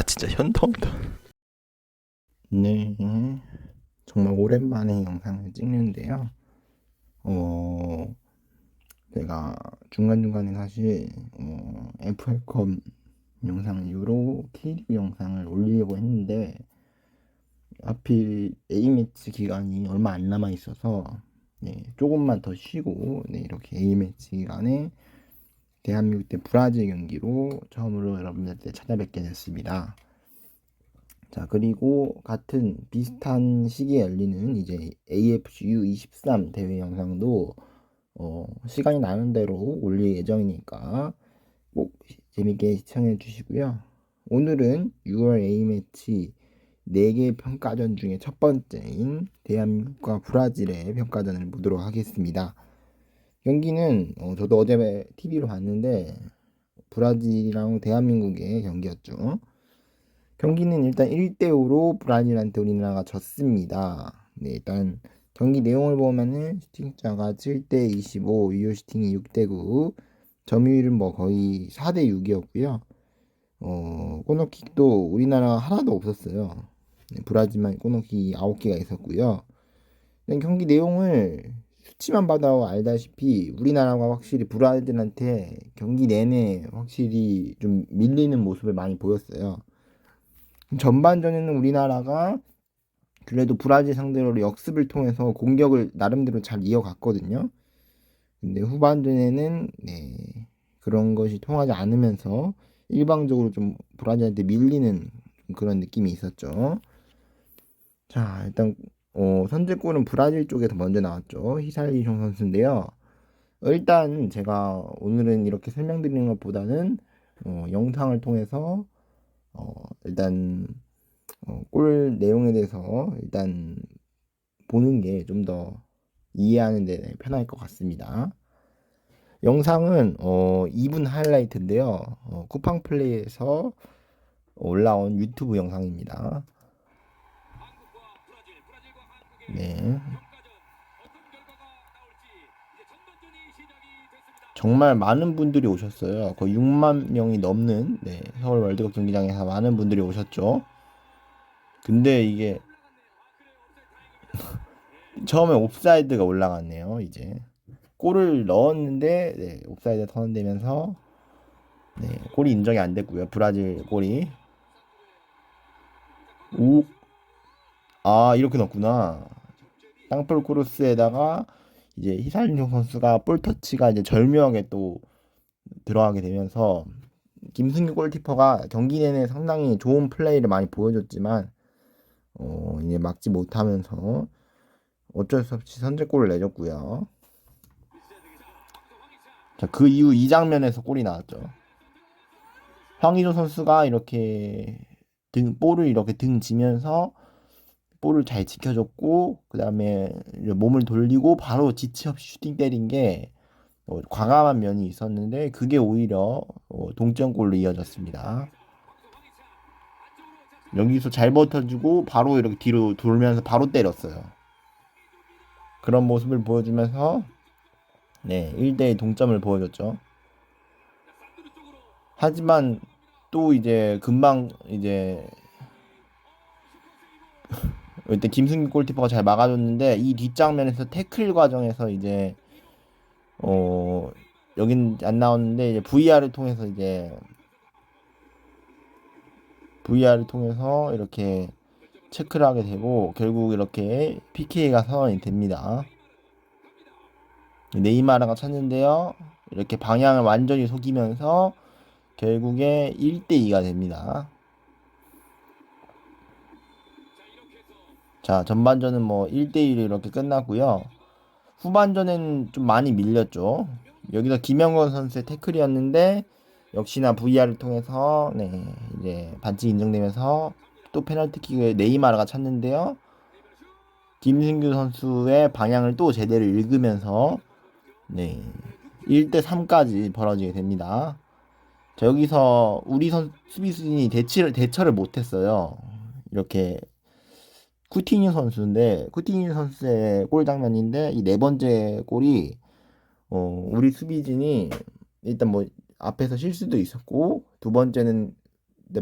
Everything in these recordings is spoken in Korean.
진짜 현타온다. 네, 정말 오랜만에 영상을 찍는데요. 어, 제가 중간중간에 사실 FA컵 영상 이후로 K리그 영상을 올리려고 했는데 하필 A매치 기간이 얼마 안 남아 있어서 조금만 더 쉬고 이렇게 A매치 기간에 대한민국 대 브라질 경기로 처음으로 여러분들한테 찾아뵙게 됐습니다. 자, 그리고 같은 비슷한 시기에 열리는 이제 AFC U23 대회 영상도 시간이 나는 대로 올릴 예정이니까 꼭 재밌게 시청해 주시고요. 오늘은 6월 A매치 4개 평가전 중에 첫 번째인 대한민국과 브라질의 평가전을 보도록 하겠습니다. 경기는 저도 어제 TV로 봤는데 브라질이랑 대한민국의 경기였죠. 경기는 일단 1대5로 브라질한테 우리나라가 졌습니다. 일단 경기 내용을 보면은 슈팅차가 7대25, 유효 슈팅이 6대9, 점유율은 뭐 거의 4대6이었고요. 코너킥도 우리나라 하나도 없었어요. 브라질만 코너킥이 9개가 있었고요. 경기 내용을 수치만 봐도 알다시피 우리나라가 확실히 브라질한테 경기 내내 확실히 좀 밀리는 모습을 많이 보였어요. 전반전에는 우리나라가 그래도 브라질 상대로 역습을 통해서 공격을 나름대로 잘 이어갔거든요. 근데 후반전에는 그런 것이 통하지 않으면서 일방적으로 좀 브라질한테 밀리는 그런 느낌이 있었죠. 자, 일단 선제골은 브라질 쪽에서 먼저 나왔죠. 히살리숑 선수인데요. 일단 제가 오늘은 이렇게 설명드리는 것보다는 영상을 통해서 일단 골 내용에 대해서 일단 보는 게 좀 더 이해하는 데 편할 것 같습니다. 영상은 2분 하이라이트인데요. 쿠팡 플레이에서 올라온 유튜브 영상입니다. 네. 정말 많은 분들이 오셨어요. 거의 6만 명이 넘는 서울 월드컵 경기장에서 많은 분들이 오셨죠. 근데 이게 처음에 옵사이드가 올라갔네요. 이제 골을 넣었는데 옵사이드 선언되면서 골이 인정이 안 됐고요. 브라질 골이. 오, 이렇게 넣었구나. 땅볼 크로스에다가 이제 히살리뇽 선수가 볼 터치가 이제 절묘하게 또 들어가게 되면서 김승규 골키퍼가 경기 내내 상당히 좋은 플레이를 많이 보여줬지만 이제 막지 못하면서 어쩔 수 없이 선제골을 내줬고요. 자, 그 이후 이 장면에서 골이 나왔죠. 황의조 선수가 이렇게 볼을 이렇게 등 지면서 볼을 잘 지켜줬고 그 다음에 몸을 돌리고 바로 지체 없이 슈팅 때린 게 과감한 면이 있었는데 그게 오히려 동점골로 이어졌습니다. 여기서 잘 버텨주고 바로 이렇게 뒤로 돌면서 바로 때렸어요. 그런 모습을 보여주면서 1대1 동점을 보여줬죠. 하지만 또 이제 금방 이제 이때 김승규 골키퍼가 잘 막아줬는데 이 뒷장면에서 태클 과정에서 이제 여긴 안 나왔는데 이제 VR을 통해서 이렇게 체크를 하게 되고 결국 이렇게 PK가 선언이 됩니다. 네이마르가 찼는데요. 이렇게 방향을 완전히 속이면서 결국에 1대2가 됩니다. 자, 전반전은 뭐 1대1로 이렇게 끝났고요. 후반전에는 좀 많이 밀렸죠. 여기서 김영건 선수의 태클이었는데 역시나 VR을 통해서 이제 반칙 인정되면서 또 페널티킥을 네이마르가 찼는데요. 김승규 선수의 방향을 또 제대로 읽으면서 1대3까지 벌어지게 됩니다. 자, 여기서 우리 수비수진이 대처를 못했어요. 이렇게 쿠티뉴 선수인데 쿠티뉴 선수의 골 장면인데 이 네 번째 골이 우리 수비진이 일단 뭐 앞에서 실수도 있었고 두 번째는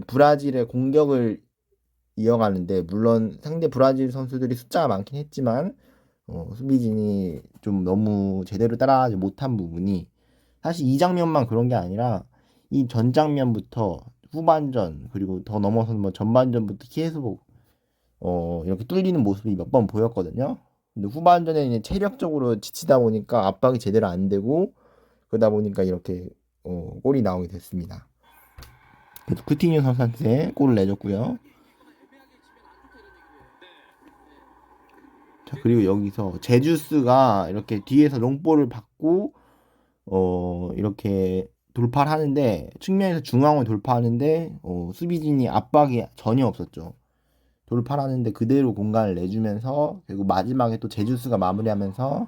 브라질의 공격을 이어가는데 물론 상대 브라질 선수들이 숫자가 많긴 했지만 수비진이 좀 너무 제대로 따라가지 못한 부분이 사실 이 장면만 그런 게 아니라 이 전 장면부터 후반전 그리고 더 넘어서는 뭐 전반전부터 계속 이렇게 뚫리는 모습이 몇 번 보였거든요. 근데 후반전에 이제 체력적으로 지치다 보니까 압박이 제대로 안 되고 그러다 보니까 이렇게 골이 나오게 됐습니다. 그래서 쿠티뉴 선수한테 골을 내줬고요. 자, 그리고 여기서 제주스가 이렇게 뒤에서 롱볼을 받고 이렇게 돌파를 하는데 측면에서 중앙을 돌파하는데 수비진이 압박이 전혀 없었죠. 돌파를 하는데 그대로 공간을 내주면서 결국 마지막에 또 제주스가 마무리하면서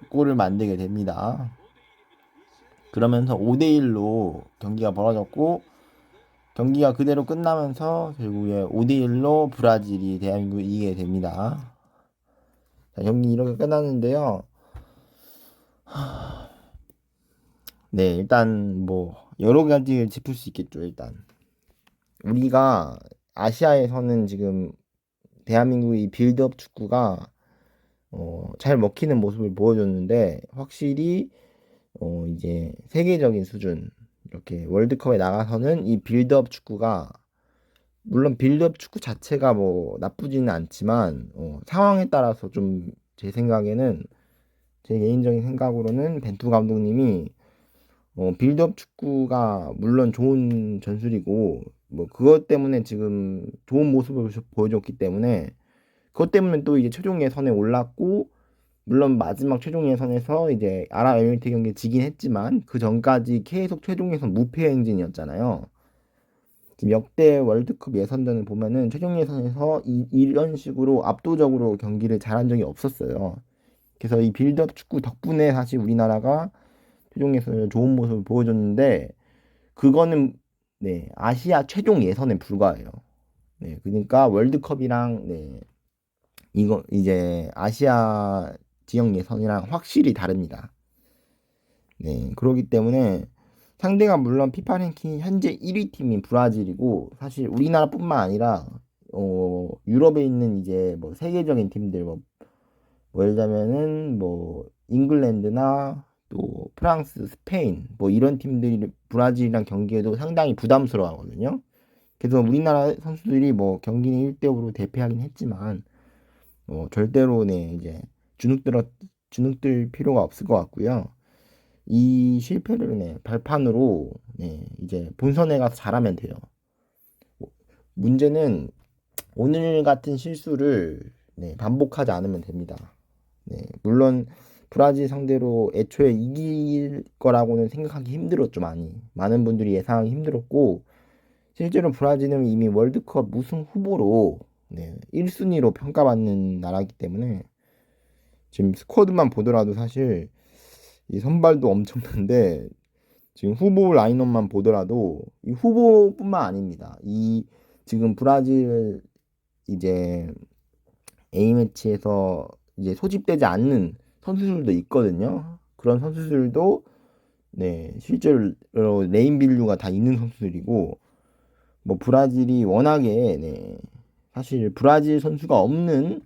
골을 만들게 됩니다. 그러면서 5대1로 경기가 벌어졌고 경기가 그대로 끝나면서 결국에 5대1로 브라질이 대한민국을 이기게 됩니다. 자, 경기 이렇게 끝났는데요. 네, 일단 뭐 여러 가지를 짚을 수 있겠죠. 일단 우리가 아시아에서는 지금 대한민국의 빌드업 축구가 잘 먹히는 모습을 보여줬는데 확실히 이제 세계적인 수준 이렇게 월드컵에 나가서는 이 빌드업 축구가 물론 빌드업 축구 자체가 뭐 나쁘지는 않지만 상황에 따라서 좀 제 생각에는 제 개인적인 생각으로는 벤투 감독님이 빌드업 축구가 물론 좋은 전술이고 뭐 그것 때문에 지금 좋은 모습을 보여줬기 때문에 그것 때문에 또 이제 최종 예선에 올랐고 물론 마지막 최종 예선에서 이제 아랍에미리트 경기 지긴 했지만 그 전까지 계속 최종 예선 무패 행진이었잖아요. 지금 역대 월드컵 예선전을 보면은 최종 예선에서 이런 식으로 압도적으로 경기를 잘한 적이 없었어요. 그래서 이 빌드업 축구 덕분에 사실 우리나라가 최종 예선에 좋은 모습을 보여줬는데 그거는 네, 아시아 최종 예선에 불과해요. 네, 그러니까 월드컵이랑 네, 이거 이제 아시아 지역 예선이랑 확실히 다릅니다. 네, 그렇기 때문에 상대가 물론 피파 랭킹 현재 1위 팀인 브라질이고 사실 우리나라뿐만 아니라 유럽에 있는 이제 뭐 세계적인 팀들 뭐 예를 들자면은 뭐 잉글랜드나 또 프랑스, 스페인 뭐 이런 팀들이 브라질이랑 경기에도 상당히 부담스러워하거든요. 그래서 우리나라 선수들이 뭐 경기는 1대5로 대패하긴 했지만 절대로 네 이제 주눅들 필요가 없을 것 같고요. 이 실패를 네 발판으로 네 이제 본선에 가서 잘하면 돼요. 문제는 오늘 같은 실수를 네, 반복하지 않으면 됩니다. 네, 물론 브라질 상대로 애초에 이길 거라고는 생각하기 힘들었죠, 많이. 많은 분들이 예상하기 힘들었고, 실제로 브라질은 이미 월드컵 우승 후보로 네, 1순위로 평가받는 나라이기 때문에 지금 스쿼드만 보더라도 사실 이 선발도 엄청난데 지금 후보 라인업만 보더라도 이 후보뿐만 아닙니다. 이 지금 브라질 이제 A매치에서 이제 소집되지 않는 선수들도 있거든요. 그런 선수들도 네, 실제로 네임빌류가 다 있는 선수들이고 뭐 브라질이 워낙에 네, 사실 브라질 선수가 없는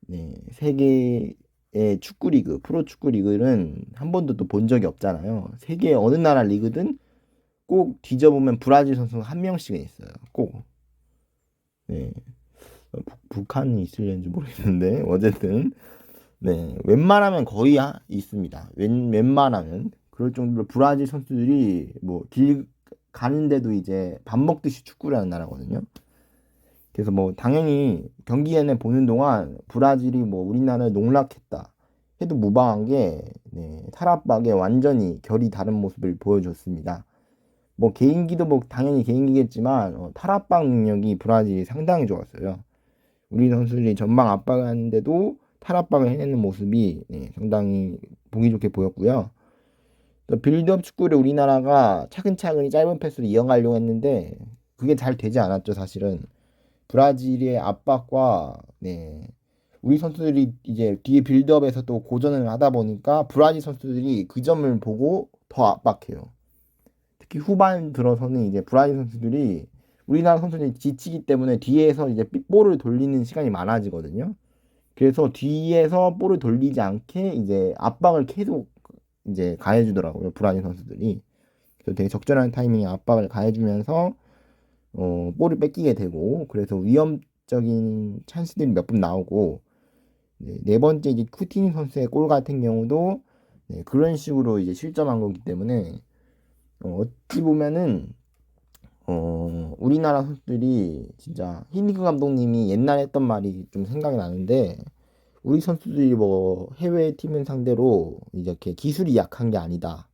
네, 세계의 축구 리그, 프로 축구 리그는 한 번도 또 본 적이 없잖아요. 세계 어느 나라 리그든 꼭 뒤져보면 브라질 선수가 한 명씩은 있어요. 꼭. 네. 북한이 있을는지 모르겠는데 어쨌든 네, 웬만하면 거의 있습니다. 웬만하면 그럴 정도로 브라질 선수들이 뭐 길 가는데도 이제 밥 먹듯이 축구를 하는 나라거든요. 그래서 뭐 당연히 경기 내내 보는 동안 브라질이 뭐 우리나라를 농락했다 해도 무방한 게 네, 탈압박에 완전히 결이 다른 모습을 보여줬습니다. 뭐 개인기도 뭐 당연히 개인기겠지만 탈압박 능력이 브라질이 상당히 좋았어요. 우리 선수들이 전방 압박을 하는데도 탈압박을 해내는 모습이 네, 상당히 보기 좋게 보였고요. 또 빌드업 축구를 우리나라가 차근차근히 짧은 패스로 이어가려고 했는데 그게 잘 되지 않았죠, 사실은. 브라질의 압박과 네, 우리 선수들이 이제 뒤에 빌드업에서 또 고전을 하다 보니까 브라질 선수들이 그 점을 보고 더 압박해요. 특히 후반 들어서는 이제 브라질 선수들이 우리나라 선수들이 지치기 때문에 뒤에서 이제 볼을 돌리는 시간이 많아지거든요. 그래서 뒤에서 볼을 돌리지 않게 이제 압박을 계속 이제 가해주더라고요. 브라질 선수들이. 그래서 되게 적절한 타이밍에 압박을 가해주면서 볼을 뺏기게 되고, 그래서 위험적인 찬스들이 몇 번 나오고, 네 번째 이제 쿠티니 선수의 골 같은 경우도 그런 식으로 이제 실점한 거기 때문에 어찌 보면은 우리나라 선수들이 진짜 히딩크 감독님이 옛날에 했던 말이 좀 생각이 나는데, 우리 선수들이 뭐 해외 팀을 상대로 이렇게 기술이 약한 게 아니다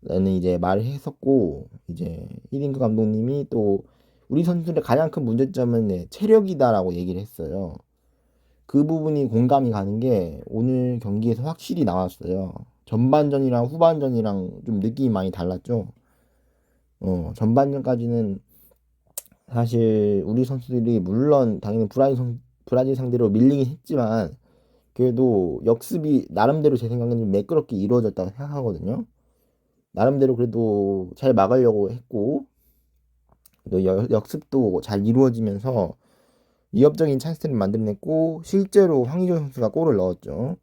라는 이제 말을 했었고, 이제 히딩크 감독님이 또 우리 선수들의 가장 큰 문제점은 체력이다라고 얘기를 했어요. 그 부분이 공감이 가는 게 오늘 경기에서 확실히 나왔어요. 전반전이랑 후반전이랑 좀 느낌이 많이 달랐죠. 전반전까지는 사실 우리 선수들이 물론 당연히 브라질 상대로 밀리긴 했지만, 그래도 역습이 나름대로 제 생각에는 좀 매끄럽게 이루어졌다고 생각하거든요. 나름대로 그래도 잘 막으려고 했고, 또 역습도 잘 이루어지면서 위협적인 찬스를 만들어냈고, 실제로 황의조 선수가 골을 넣었죠.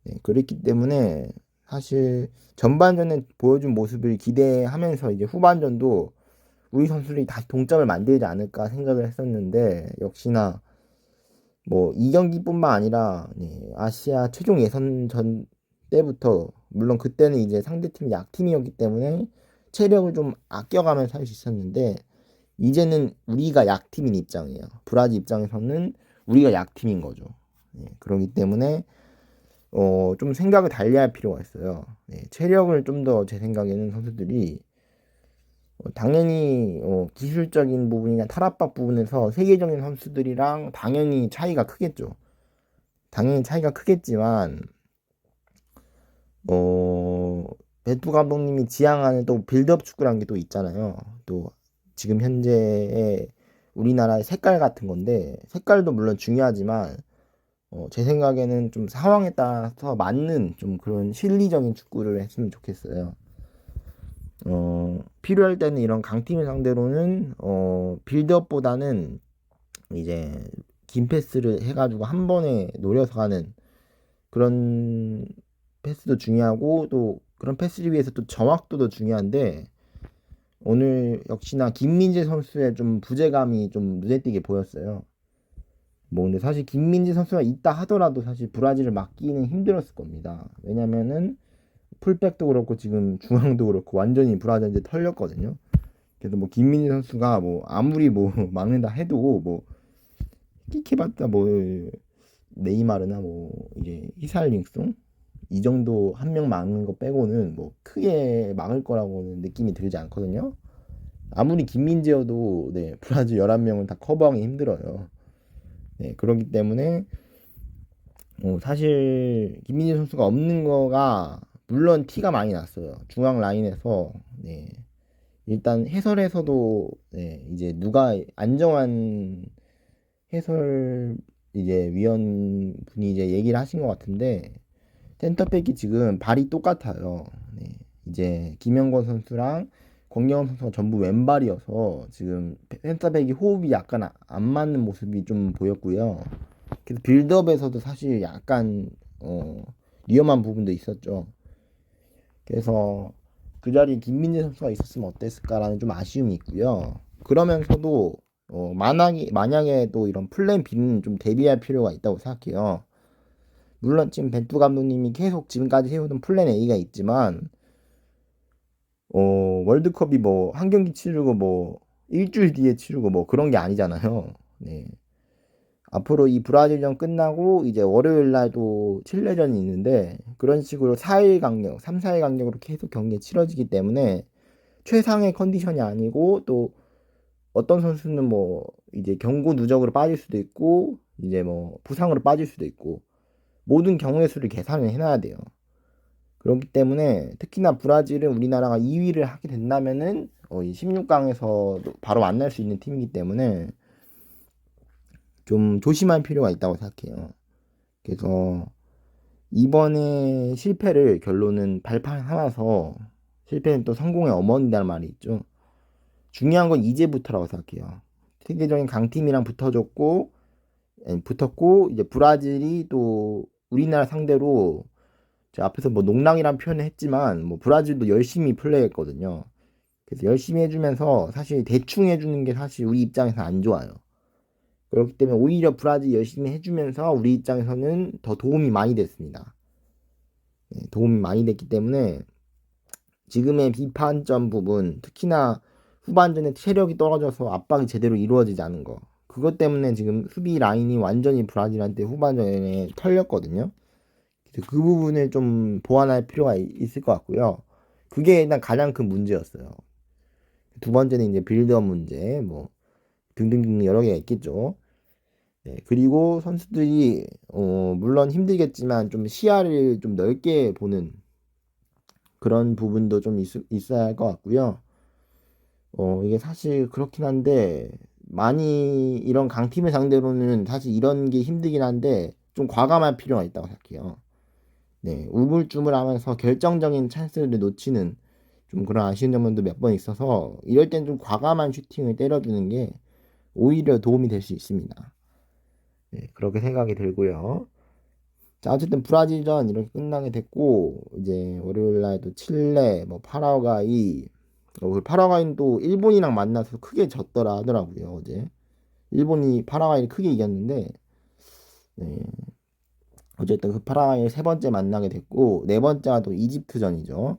네, 그랬기 때문에 사실 전반전에 보여준 모습을 기대하면서 이제 후반전도 우리 선수들이 다시 동점을 만들지 않을까 생각을 했었는데, 역시나 뭐 이 경기뿐만 아니라 아시아 최종 예선전 때부터, 물론 그때는 이제 상대팀이 약팀이었기 때문에 체력을 좀 아껴가면서 할 수 있었는데, 이제는 우리가 약팀인 입장이에요. 브라질 입장에서는 우리가 약팀인 거죠. 그렇기 때문에 좀 생각을 달리할 필요가 있어요. 체력을 좀 더 제 생각에는 선수들이 당연히 기술적인 부분이나 탈압박 부분에서 세계적인 선수들이랑 당연히 차이가 크겠죠. 당연히 차이가 크겠지만 베투 감독님이 지향하는 또 빌드업 축구라는 게 또 있잖아요. 또 지금 현재의 우리나라의 색깔 같은 건데, 색깔도 물론 중요하지만 제 생각에는 좀 상황에 따라서 맞는 좀 그런 실리적인 축구를 했으면 좋겠어요. 필요할 때는 이런 강팀을 상대로는 빌드업보다는 이제 긴 패스를 해가지고 한 번에 노려서 가는 그런 패스도 중요하고, 또 그런 패스를 위해서 또 정확도도 중요한데, 오늘 역시나 김민재 선수의 좀 부재감이 좀 눈에 띄게 보였어요. 뭐 근데 사실 김민재 선수가 있다 하더라도 사실 브라질을 막기는 힘들었을 겁니다. 왜냐면은 풀백도 그렇고 지금 중앙도 그렇고 완전히 브라질한테 털렸거든요. 그래서 뭐 김민재 선수가 뭐 아무리 뭐 막는다 해도 뭐 끽해봤자 뭐 네이마르나 뭐 이제 히살링송 이 정도 한 명 막는 거 빼고는 뭐 크게 막을 거라고는 느낌이 들지 않거든요. 아무리 김민재여도 브라질 11명을 다 커버하기 힘들어요. 그렇기 때문에 사실 김민재 선수가 없는 거가 물론 티가 많이 났어요. 중앙 라인에서 일단 해설에서도 이제 누가 안정환 해설 이제 위원분이 이제 얘기를 하신 것 같은데, 센터백이 지금 발이 똑같아요. 이제 김영권 선수랑 권경원 선수가 전부 왼발이어서 지금 센터백이 호흡이 약간 안 맞는 모습이 좀 보였고요. 그래서 빌드업에서도 사실 약간 위험한 부분도 있었죠. 그래서 그 자리에 김민재 선수가 있었으면 어땠을까라는 좀 아쉬움이 있고요. 그러면서도 만약에 또 이런 플랜 B는 좀 대비할 필요가 있다고 생각해요. 물론 지금 벤투 감독님이 계속 지금까지 해오던 플랜 A가 있지만 월드컵이 뭐 한 경기 치르고 뭐 일주일 뒤에 치르고 뭐 그런 게 아니잖아요. 앞으로 이 브라질전 끝나고 이제 월요일 날도 칠레전이 있는데, 그런 식으로 4일 간격, 3, 4일 간격으로 계속 경기가 치러지기 때문에 최상의 컨디션이 아니고, 또 어떤 선수는 뭐 이제 경고 누적으로 빠질 수도 있고, 이제 뭐 부상으로 빠질 수도 있고, 모든 경우의 수를 계산을 해놔야 돼요. 그렇기 때문에 특히나 브라질은 우리나라가 2위를 하게 된다면은 이 16강에서 바로 만날 수 있는 팀이기 때문에 좀 조심할 필요가 있다고 생각해요. 그래서 이번에 실패를 결론은 발판 하나서 실패는 또 성공의 어머니라는 말이 있죠. 중요한 건 이제부터라고 생각해요. 세계적인 강팀이랑 붙었고 이제 브라질이 또 우리나라 상대로 제가 앞에서 뭐 농락이란 표현을 했지만 뭐 브라질도 열심히 플레이했거든요. 그래서 열심히 해주면서 사실 대충 해주는 게 사실 우리 입장에서 안 좋아요. 그렇기 때문에 오히려 브라질 열심히 해주면서 우리 입장에서는 더 도움이 많이 됐습니다. 네, 도움이 많이 됐기 때문에 지금의 비판점 부분, 특히나 후반전에 체력이 떨어져서 압박이 제대로 이루어지지 않은 거. 그것 때문에 지금 수비 라인이 완전히 브라질한테 후반전에 털렸거든요. 그래서 그 부분을 좀 보완할 필요가 있을 것 같고요. 그게 일단 가장 큰 문제였어요. 두 번째는 이제 빌드업 문제, 뭐 등등등 여러 개가 있겠죠. 네, 그리고 선수들이 물론 힘들겠지만 좀 시야를 좀 넓게 보는 그런 부분도 좀 있어야 할 것 같고요. 이게 사실 그렇긴 한데 많이 이런 강팀을 상대로는 사실 이런 게 힘들긴 한데 좀 과감할 필요가 있다고 생각해요. 네, 우물쭈물하면서 결정적인 찬스를 놓치는 좀 그런 아쉬운 점도 몇 번 있어서 이럴 땐 좀 과감한 슈팅을 때려주는 게 오히려 도움이 될 수 있습니다. 네, 그렇게 생각이 들고요. 자, 어쨌든 브라질전 이렇게 끝나게 됐고 이제 월요일 날도 칠레, 뭐 파라과이, 파라과이는 또 일본이랑 만나서 크게 졌더라 하더라고요 어제. 일본이 파라과이를 크게 이겼는데 네, 어쨌든 그 파라과이를 세 번째 만나게 됐고 네 번째가 또 이집트전이죠.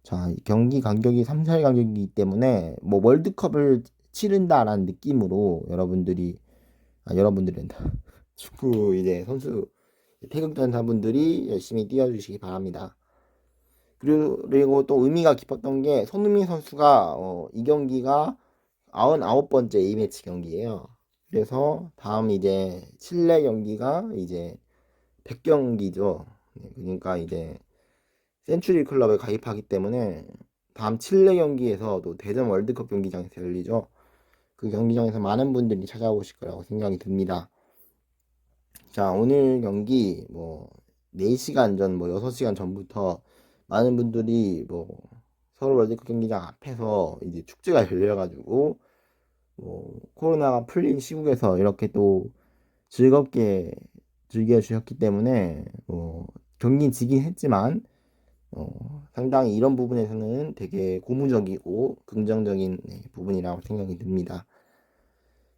자, 경기 간격이 3살 간격이기 때문에 뭐 월드컵을 치른다라는 느낌으로 여러분들은 축구 이제 선수 태극전사분들이 열심히 뛰어주시기 바랍니다. 그리고 또 의미가 깊었던 게 손흥민 선수가 이 경기가 99번째 A매치 경기예요. 그래서 다음 이제 칠레 경기가 이제 100경기죠. 그러니까 이제 센츄리 클럽에 가입하기 때문에 다음 칠레 경기에서 또 대전 월드컵 경기장에서 열리죠. 그 경기장에서 많은 분들이 찾아오실 거라고 생각이 듭니다. 자, 오늘 경기 뭐 4시간 전, 뭐 6시간 전부터 많은 분들이 뭐 서울 월드컵 경기장 앞에서 이제 축제가 열려가지고 뭐 코로나가 풀린 시국에서 이렇게 또 즐겁게 즐겨주셨기 때문에 경기 지긴 했지만 상당히 이런 부분에서는 되게 고무적이고 긍정적인 부분이라고 생각이 듭니다.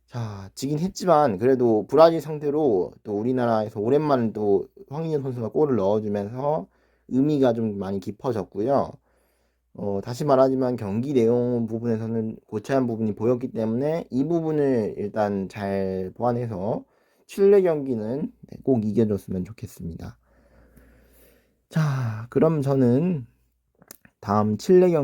자, 지긴 했지만 그래도 브라질 상대로 또 우리나라에서 오랜만에 또 황인현 선수가 골을 넣어주면서 의미가 좀 많이 깊어졌고요. 다시 말하지만 경기 내용 부분에서는 고쳐야 한 부분이 보였기 때문에 이 부분을 일단 잘 보완해서 칠레 경기는 꼭 이겨줬으면 좋겠습니다. 자, 그럼 저는 다음 칠레 경기